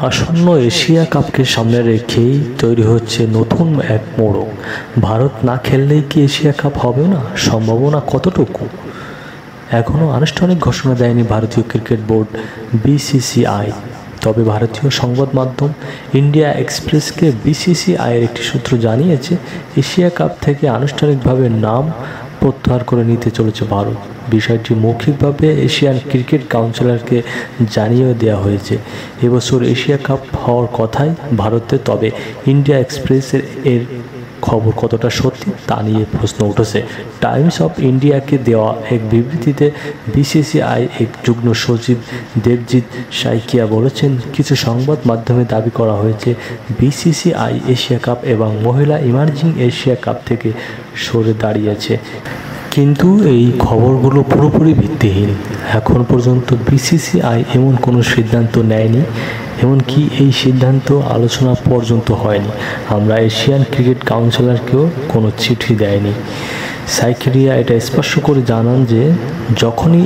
আসন্ন এশিয়া কাপকে সামনে রেখেই তৈরি হচ্ছে নতুন এক মোড়ক। ভারত না খেললেই কি এশিয়া কাপ হবে না? সম্ভাবনা কতটুকু? এখনও আনুষ্ঠানিক ঘোষণা দেয়নি ভারতীয় ক্রিকেট বোর্ড বিসিসিআই। তবে ভারতীয় সংবাদ মাধ্যম ইন্ডিয়া এক্সপ্রেসকে বিসিসিআইয়ের একটি সূত্র জানিয়েছে, এশিয়া কাপ থেকে আনুষ্ঠানিকভাবে নাম প্রত্যাহার করে নিতে চলেছে ভারত। বিষয়টি মৌখিকভাবে এশিয়ান ক্রিকেট কাউন্সিলরকে জানিয়ে দেওয়া হয়েছে। এবছর এশিয়া কাপ হওয়ার কথাই ভারতে, তবে ইন্ডিয়া এক্সপ্রেসের এর খবর কতটা সত্যি তা নিয়ে প্রশ্ন উঠেছে। টাইমস অফ ইন্ডিয়াকে দেওয়া এক বিবৃতিতে বিসিসিআই এক যুগ্ম সচিব দেবজিৎ সাইকিয়া বলেছেন, কিছু সংবাদ মাধ্যমে দাবি করা হয়েছে বিসিসিআই এশিয়া কাপ এবং মহিলা ইমার্জিং এশিয়া কাপ থেকে সরে দাঁড়িয়েছে, কিন্তু এই খবরগুলো পুরোপুরি ভিত্তিহীন। এখন পর্যন্ত বিসিসিআই এমন কোনো সিদ্ধান্ত নেয়নি, এমনকি এই সিদ্ধান্ত আলোচনা পর্যন্ত হয়নি। আমরা এশিয়ান ক্রিকেট কাউন্সিলরকেও কোনো চিঠি দেয়নি। সাইকিয়া এটা স্পষ্ট করে জানান যে যখনই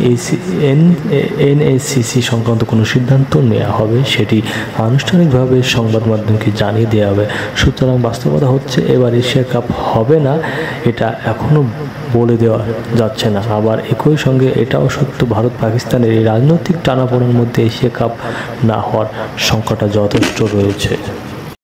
এনএসিসি সংক্রান্ত কোনো সিদ্ধান্ত নেওয়া হবে সেটি আনুষ্ঠানিকভাবে সংবাদ মাধ্যমকে জানিয়ে দেওয়া হবে। সুতরাং বাস্তবতা হচ্ছে এবার এশিয়া কাপ হবে না, এটা এখনও বলে দেওয়া যাচ্ছে না। আবার একই সঙ্গে এটাও সত্য, ভারত পাকিস্তানের এই রাজনৈতিক টানাপোড়েনের মধ্যে এশিয়া কাপ না হওয়ার সংখ্যাটা যথেষ্ট রয়েছে।